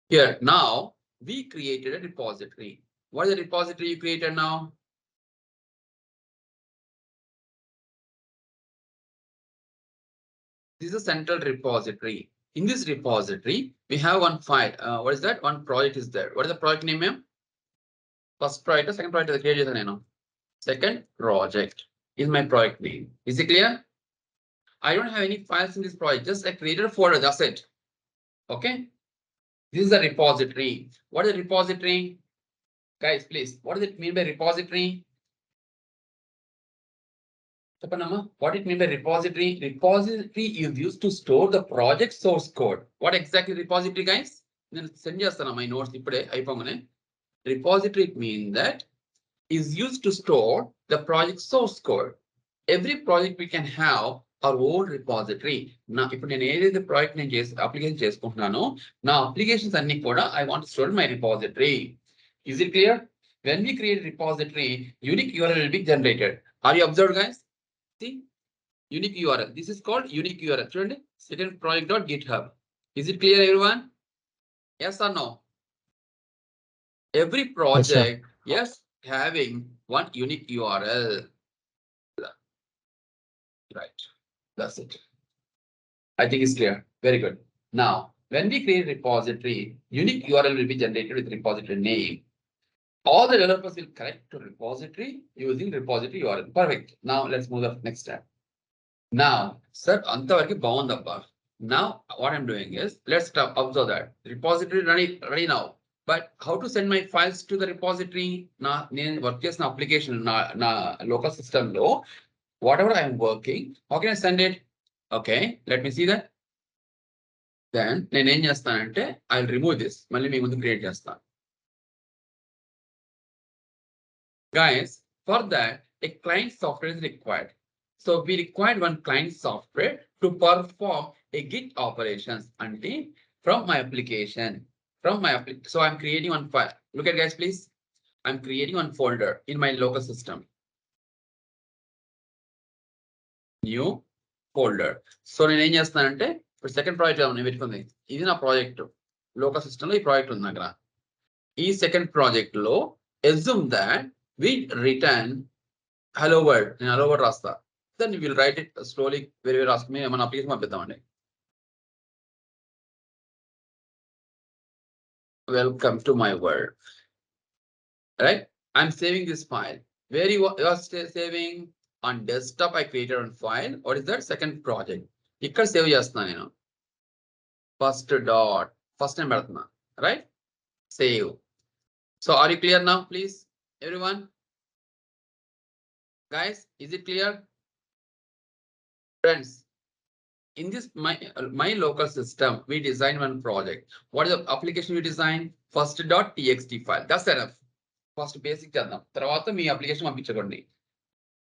Here now we created a repository. What is the repository you created now? This is a central repository. In this repository, we have one file. What is that? One project is there. What is the project name, ma'am? First project, second project, second project is my project name. Is it clear? I don't have any files in this project. Just I created a folder. That's it. Okay. This is a repository. What is a repository? Guys, please. What does it mean by repository? What it means by repository? Repository is used to store the project source code. What exactly repository, guys? Then send us my notes. Repository means that is used to store the project source code. Every project we can have our own repository. Now, if the project name application now applications I want to store in my repository. Is it clear? When we create a repository, unique URL will be generated. Are you observed, guys? See, unique URL. This is called unique URL. Second project.github. Is it clear, everyone? Yes or no? Every project, yes, having one unique URL. Right. That's it. I think it's clear. Very good. Now, when we create a repository, unique URL will be generated with repository name. All the developers will connect to repository using repository URL. Perfect. Now let's move to next step. Now, sir, now what I'm doing is let's observe that repository ready now. But how to send my files to the repository? Work application local system low. Whatever I'm working, how can I send it? Okay, let me see that. Then I'll remove this. Create guys, for that, a client software is required. So we required one client software to perform a Git operations until from my application. So I'm creating one file. Look at guys, please. I'm creating one folder in my local system. New folder. So second project ఇది నా project local system లో ఈ project ఉంది అక్కడ ఈ second project లో assume that we return hello world నేను hello world రాస్తా then we will write it slowly very రాసుకుని మన application పంపిద్దామండి welcome to my world right I'm saving this file where you are saving on desktop I created one file what is that second project ఇక్కడ save చేస్తున్నా నేను first name పెడుతున్నా right save so are you clear now please everyone guys is it clear friends in this my local system we designed one project what is the application we designed first.txt file that's enough first basic చేద్దాం తర్వాత మీ application పంపించకండి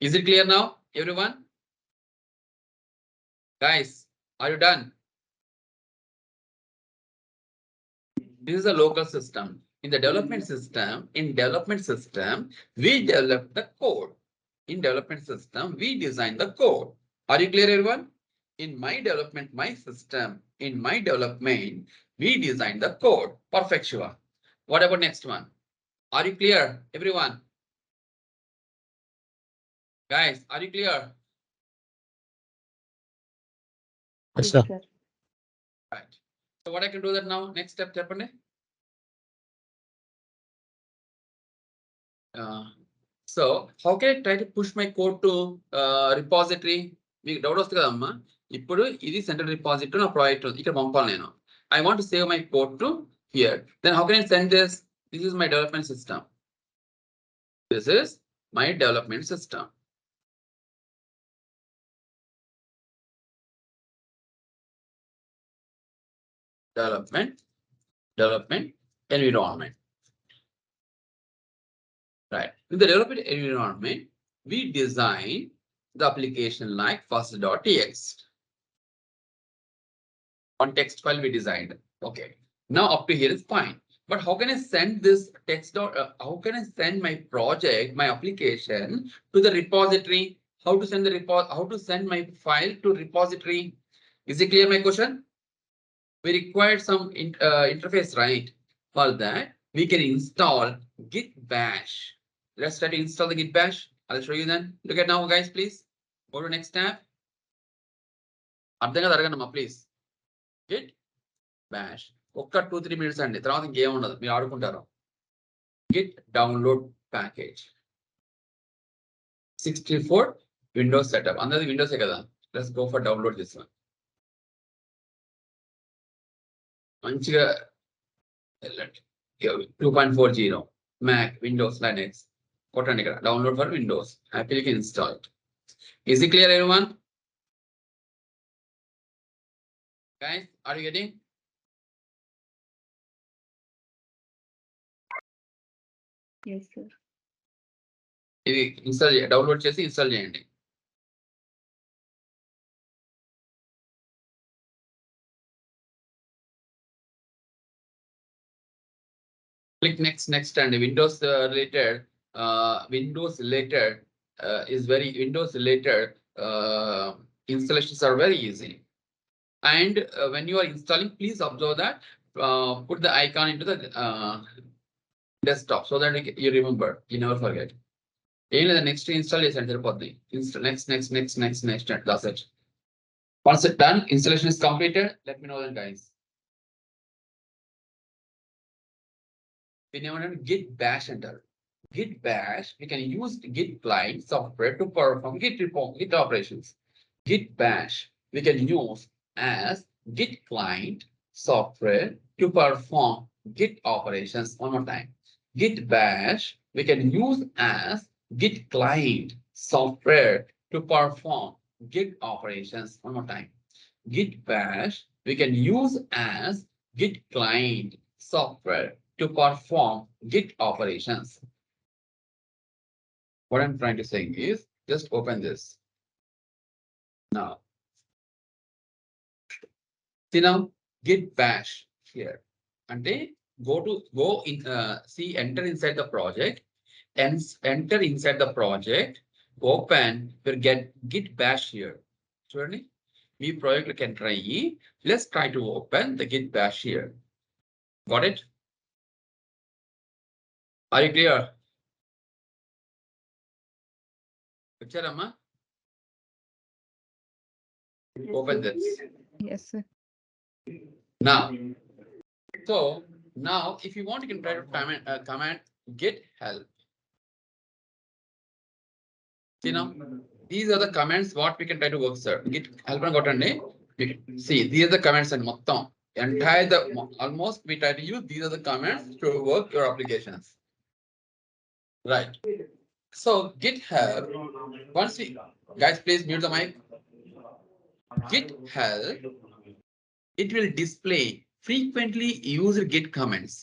is it clear now everyone guys are you done this is a local system in the development system we develop the code in development system we design the code are you clear everyone in my development we design the code perfect Shiva what about next one are you clear everyone guys are you clear yes sir right so what I can do that now next step చెప్పండి so how can I try to push my code to repository మీకు doubt వస్తుంది కదమ్మా ఇప్పుడు ఇది central repository నా project ఇక్కడ పంపాలి నేను I want to save my code to here then how can I send this this is my development system development environment right in the development environment we design the application like first.txt one text file we designed okay now up to here is fine but how can I send this text how can I send my project my application to the repository how to send my file to repository is it clear my question we require some interface, right? For that, we can install git bash. Let's try to install the git bash. I'll show you then. Look at now, guys, please. Go to next tab. అర్థంగా జరగండి please Git bash ఒక్క 2-3 minutes అండి తర్వాత ఇంకేం ఉండదు మీరు ఆడుకుంటారు Git download package 64 Windows setup అందరిది విండోసే కదా let's go for download this one మంచిగా 2.40 మ్యాక్ విండోస్ లైనెక్స్ కొట్టండి ఇక్కడ download for Windows happily can install it is it clear everyone guys are you getting Yes, sir. ఇది install download చేసి install చేయండి click next and windows related is very windows related installations are very easy and when you are installing please observe that put the icon into the desktop so that you remember you never forget the next install is next that's it once it's done installation is completed let me know then guys we never done git bash enter git bash we can use git client software to perform git operations git bash we can use as git client software to perform git operations one more time git bash we can use as git client software to perform git operations one more time git bash we can use as git client software to perform git operations. What I'm trying to say is just open this now. See now git bash here and go in see enter inside the project and enter inside the project open your git bash here చూడండి మీ project can try let's try to open the git bash here got it are you clear వచ్చారమ్మా open this Yes, sir. now so now if you want you can try to command git help see now these are the commands what we can try to work sir git help and కొట్టండి see these are the commands and మొత్తం entire the almost we try to use these are the commands to work your applications right so git help once we guys please mute the mic git help it will display frequently used git comments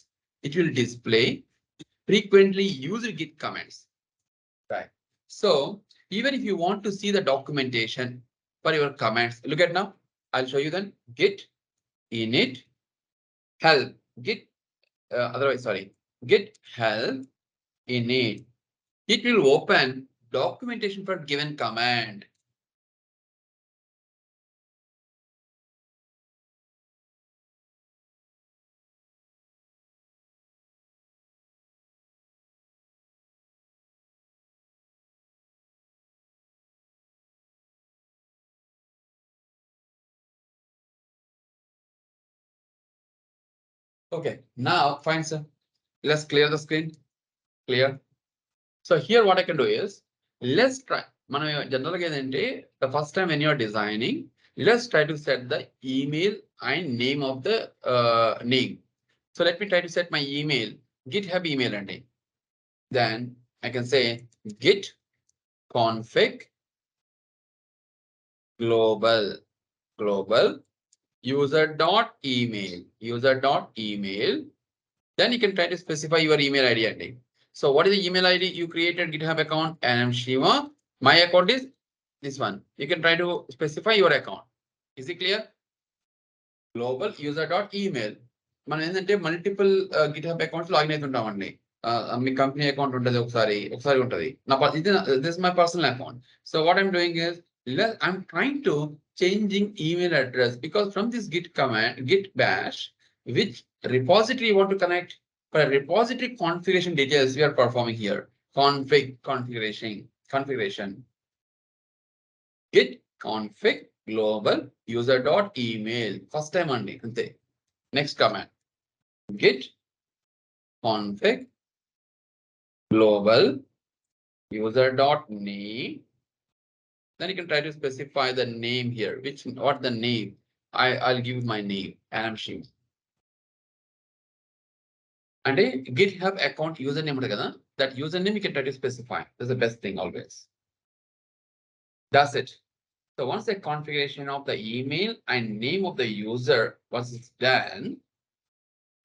it will display frequently used git comments right so even if you want to see the documentation for your comments look at now I'll show you then git init help git otherwise sorry git help init it will open documentation for given command okay now fine sir let's clear the screen clear so here what I can do is let's try general the first time when you are designing let's try to set the email and name of the name so let me try to set my email github email and then I can say git config global user.email then you can try to specify your email ID and name. So what is the email ID you created GitHub account and I'm Shiva. My account is this one. You can try to specify your account. Is it clear? Global user.email. మనం ఏంటంటే multiple GitHub accounts login అవుతుంటామండి మీ company account ఉంటుంది ఒకసారి ఉంటుంది నా this is my personal account so what I'm doing is I'm trying to changing email address because from this git command, git bash, which repository you want to connect? For repository configuration details we are performing here. Configuration. Git config global user dot email. First time only. Next command. Git config global user dot name. Then you can try to specify the name here. What the name? I'll give my name, Adam Shiv. And a GitHub account username kada. That username you can try to specify. That's the best thing always. That's it. So once the configuration of the email and name of the user was done,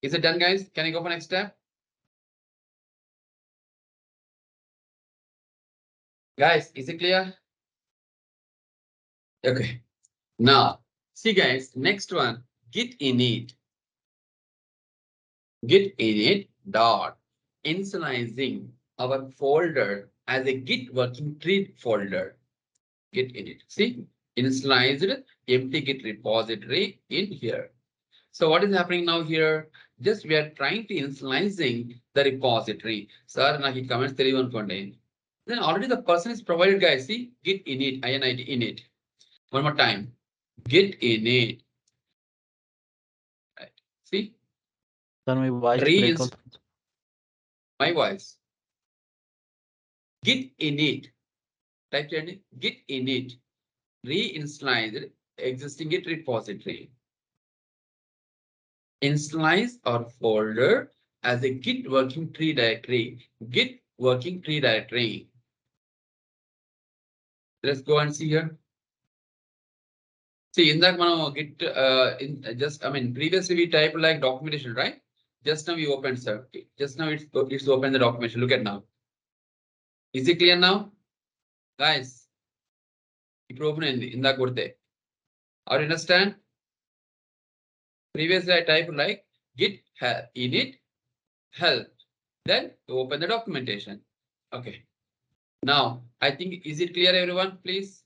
is it done, guys? Can I go for next step? Guys, is it clear? Okay. Now, see guys, next one, git init. Git init dot initializing our folder as a git working tree folder. Git init. See, initialized empty git repository in here. So what is happening now here? Just we are trying to initializing the repository. Sir, naki comments konde. Then already the person is provided, guys. See, git init, init init. One more time. Git init. Right. See? Sir, my voice break also. My voice. Git init. Type git init. Reinitialize existing git repository. Initialize our folder as a git working tree directory. Git working tree directory. Let's go and see here. See, in that one, git previously we typed like documentation, right? Just now we opened, sir. Just now it's open the documentation. Look at now. Is it clear now? Guys, ఇప్పుడు open అయింది ఇందాక కొడితే. Or understand? Previously I typed like git init help. Then open the documentation. Okay. Now, I think, is it clear everyone, please?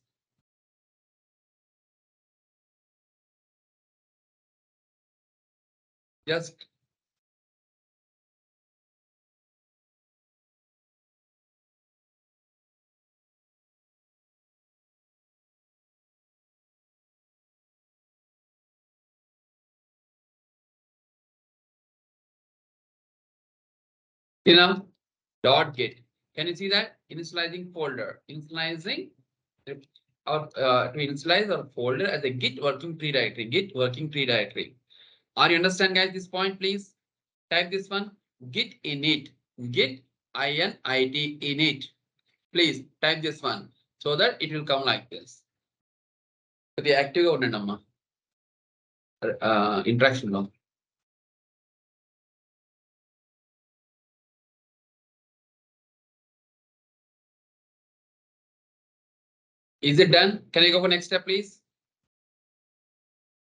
Just dot git. Can you see that? Initializing folder. Initializing or to initialize our folder as a git working tree directory. Git working tree directory. Are you understand, guys, this point, please? Type this one. Git init. Git init init. Please type this one so that it will come like this. The active interaction law. Is it done? Can I go for next step, please?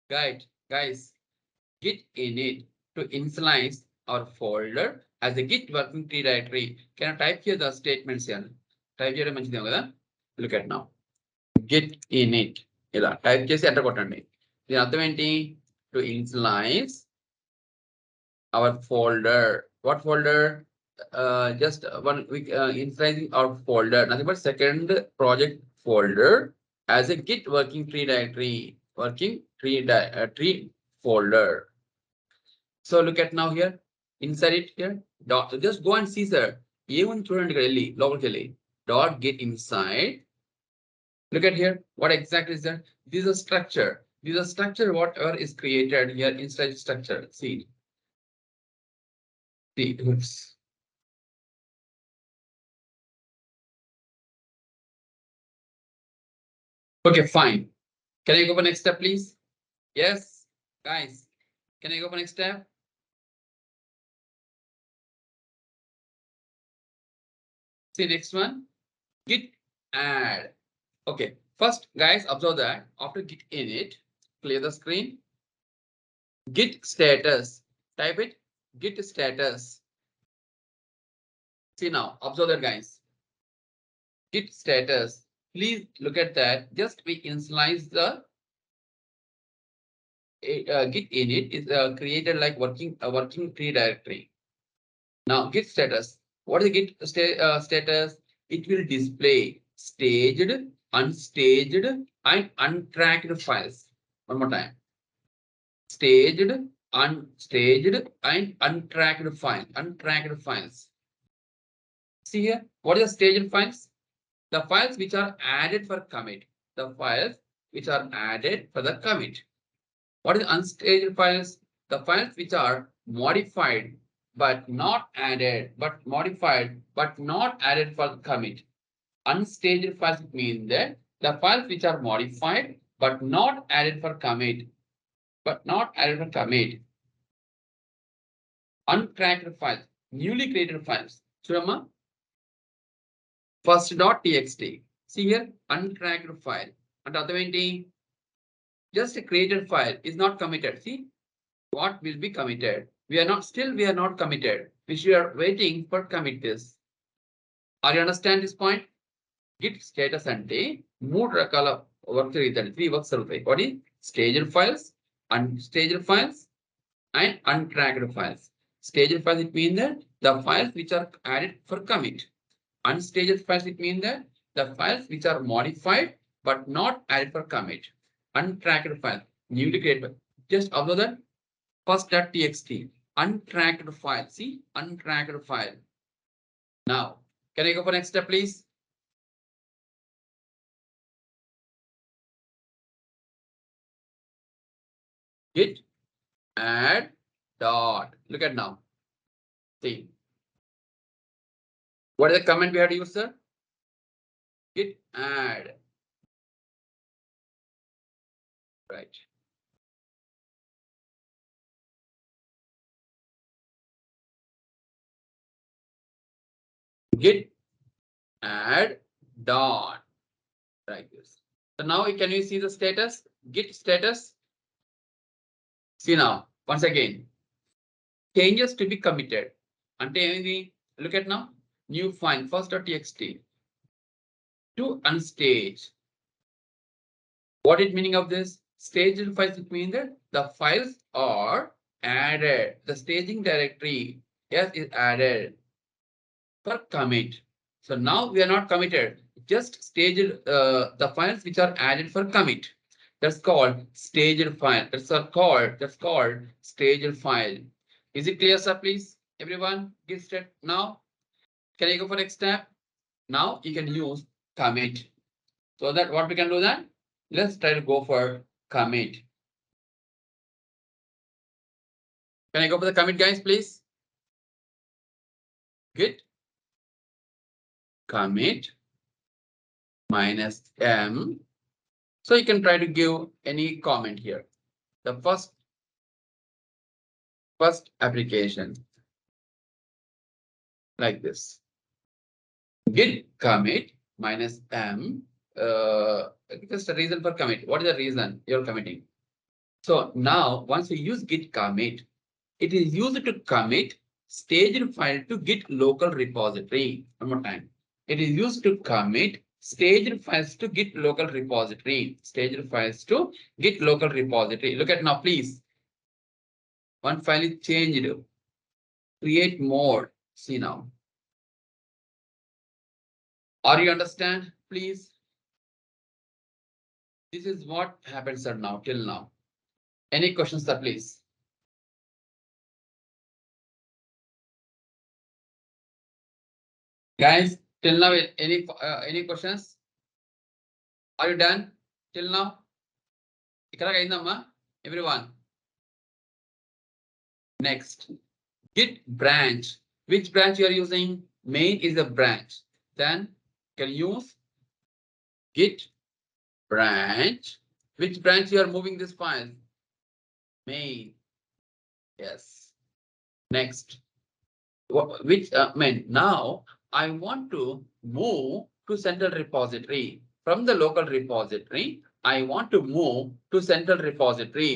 Guys, git init to initialize our folder as a git working tree directory. Can I type here the statements here? Type here mention. Look at now. Git init. Type chesi enter kottandi. Deen artham enti? To initialize our folder. What folder? Just one week initializing our folder. Nothing but second project folder as a git working tree directory. Working tree folder. So look at now here. Inside it here. Just go and see, sir. Even student dot git inside. Look at here. What exactly is that? This is a structure. This is a structure. Whatever is created here inside structure. See. See. Oops. Okay, fine. Can I go for next step, please? Yes, guys. Can I go for next step? See next one. Git add. Okay. First, guys, observe that after git init, clear the screen. Git status. Type it. Git status. See now, observe that, guys. Git status. please look at that. Just we initialize the git init is created like working tree directory. Now git status. What is the git status? It will display staged, unstaged, and untracked files. One more time. Staged, unstaged, and untracked file. Untracked files. See here. What is the staged files? The files which are added for commit. The files which are added for the commit. What is unstaged files? The files which are modified but not added, but modified but not added for commit. Unstaged files mean that the files which are modified but not added for commit, untracked files, newly created files. Chudamma, first.txt. See here, untracked file. And other just a created file is not committed. See what will be committed. We are not committed. We are waiting for commit this. Are you understand this point? Git status ante మూడు రకాల work జరుగుతాయి. 3 works జరుగుతాయి. What is staged files, unstaged files, and untracked files. Staged files, it means that the files which are added for commit. Unstaged files, it means that the files which are modified but not added for commit. Untracked file, newly created. Just observe that first.txt, untracked file. See, untracked file. Now, can I go for next step, please? Git add dot. Look at now. See. What is the command we had to use, sir? Git add. Right. Git add dot. Like this. So now can you see the status? Git status. See now, once again, changes to be committed. Look at now, new file first.txt to unstage. What is meaning of this? Staged files, it means that the files are added. The staging directory, yes, is added for commit. So now we are not committed, just staged the files which are added for commit. That's called staged file. That's called staged file. Is it clear, sir? Please, everyone, get started now. Can I go for next step? Now you can use commit. So that what we can do that? Let's try to go for commit. Can I go for the commit, guys, please? Git commit -m. So you can try to give any comment here. The first application like this. Git commit -m. Just a reason for commit. What is the reason you're committing? So now once you use git commit, it is used to commit staged file to git local repository. One more time. It is used to commit staged files to git local repository. Staged files to git local repository. Look at now, please. One file is changed. Create mode. See now. Are you understand? Please. This is what happens sir now till now. Any questions, sir, please? Guys, till now, any questions? Are you done till now? Everyone. Next, git branch. Which branch you are using? Main is a branch. Then can use git branch. Which branch you are moving this file? Main. Yes. Next. Which main? Now I want to move to central repository. From the local repository, I want to move to central repository.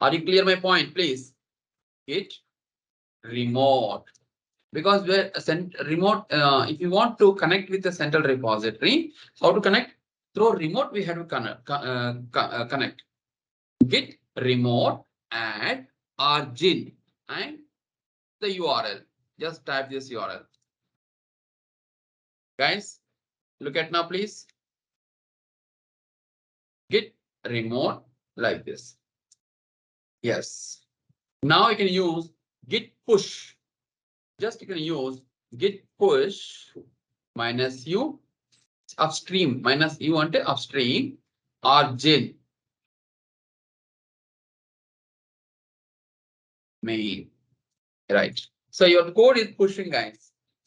Are you clear my point, please? Git remote. because we're remote. If you want to connect with the central repository, how to connect? Through remote, we have to connect. Git remote add origin and the URL. Just type this URL. Guys, look at now, please. Git remote like this. Yes. Now you can use git push. Just you can use git push minus u upstream minus u ante upstream origin main. Right. So your code is pushing, guys.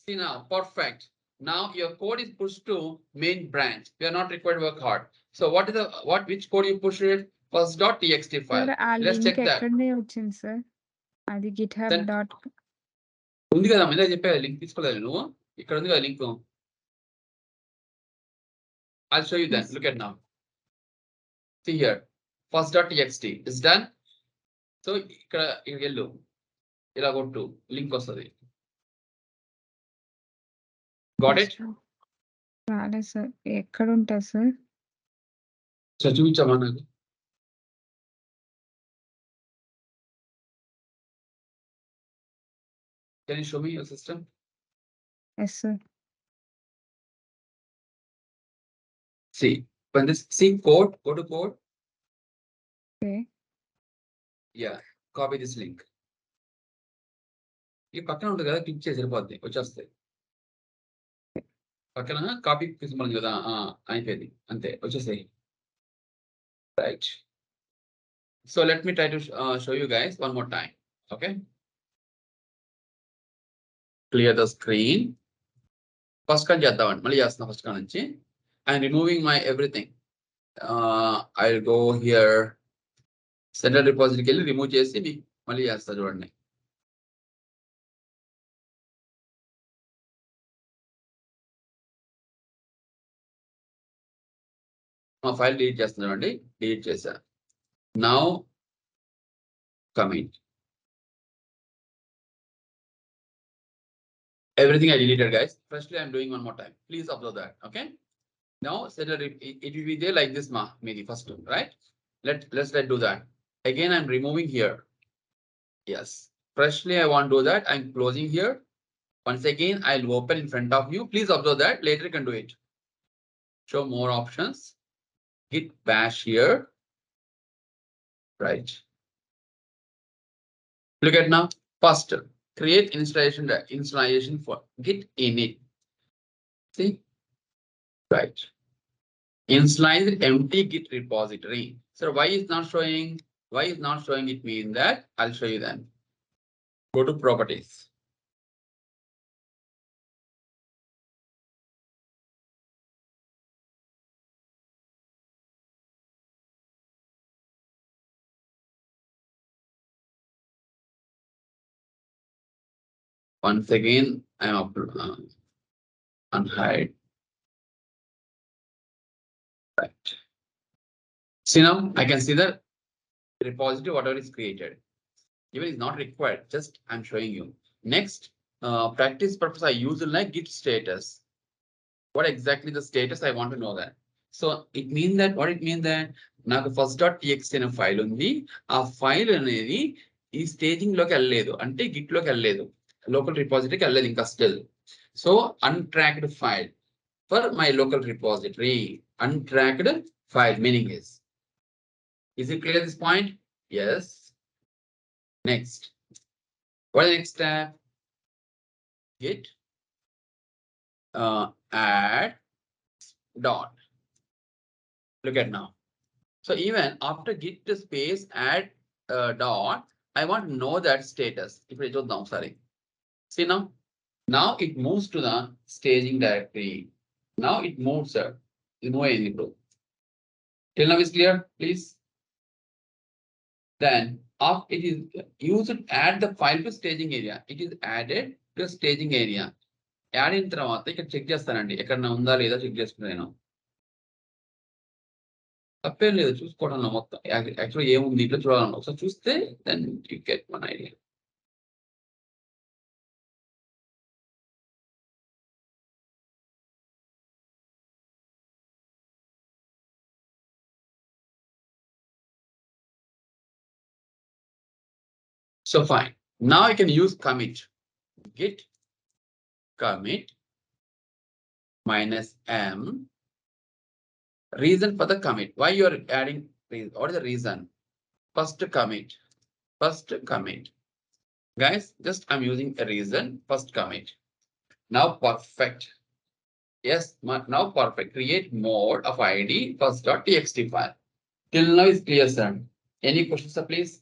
See now, perfect. Now your code is pushed to main branch. We are not required to work hard. So what is which code you push it? First.txt file. Sir ఆ Let's check link that. ఎక్కడనే వచ్చింది sir అది GitHub Then dot ఉంది కదా మీద చెప్పే link తీసుకోలేదు నువ్వు ఇక్కడ ఉంది కదా link. I'll show you then. Look at now. See here. First.txt is done. So ఇక్కడ వెళ్ళు ఇలా కొట్టు లింక్ వస్తుంది. Got it? రాలేదు సార్ ఎక్కడ ఉంటుంది సార్ సో చూపించమ్మా నాకు. Can you show me your system? Yes sir See, when this see code, go to code. Okay Yeah, copy this link. ఈ పక్కన ఉంటుంది కదా క్లిక్ చేసి సరిపోద్ది వచ్చేస్తాయి. పక్కన కాపీ తీసుకున్నాం కదా అయిపోయింది అంతే వచ్చేసాయి. Right. So let me try to show you guys one more time. Okay. Clear the screen. First kan చేద్దామండి మళ్ళీ చేస్తున్నా ఫస్ట్ కాడ నుంచి. I'm removing my everything. I'll go here. Central repository వెళ్ళి రిమూవ్ చేసి మీకు మళ్ళీ చేస్తా చూడండి. మా ఫైల్ డిలీట్ చేస్తున్నా చూడండి డిలీట్ చేసా. Now commit. Everything I deleted, guys. Firstly, I'm doing one more time. Please observe that. Okay. Now, it will be there like this, maybe first two, right? Let's do that. Again, I'm removing here. Yes. Freshly, I want to do that. I'm closing here. Once again, I'll open in front of you. Please observe that. Later, you can do it. Show more options. Git bash here. Right. Look at now. First, create installation for Git init. See. Right. Initialize empty Git repository. So why is not showing? Why is not showing? It means that I'll show you then. Go to properties. Once again, I'm unhide. Right. See now, I can see the repository, whatever is created. Even is not required, just I'm showing you. Next, practice purpose, I use like Git status. What exactly the status? I want to know that. So it means that what it means that నాకు first.txt అనే file ఉంది. ఆ file అనేది ఈ staging లోకి వెళ్ళలేదు అంటే Git లోకి వెళ్ళలేదు లోకల్ రిపాజిటరీకి వెళ్ళలేదు ఇంకా still. So untracked file for my local repository. Untracked file meaning is it clear this point? Yes. Next. What is the next step? Git add dot. Look at now. So even after git space add dot, I want to know that status. If I do now, sorry. See now, now it moves to the staging directory. Now it moves. Remove any bro. Till now is clear, please. Then after it is used to add the file to staging area. It is added to staging area. Add అయిన తర్వాత ఇక్కడ check చేస్తానండి ఎక్కడన్నా ఉందా లేదా check చేసుకున్నాను. తప్పేం లేదు చూసుకోవడంలో మొత్తం యాక్చువల్గా ఏముంది ఇట్లా చూడాలన్నా ఒకసారి చూస్తే then you get one idea. So fine. Now I can use commit. Git commit minus M. Reason for the commit. Why you are adding? What is the reason? First commit. First commit. Guys, just I'm using a reason. First commit. Now perfect. Yes, now perfect. Create mode of ID first.txt file. Till now is clear, sir. Any questions, sir, please?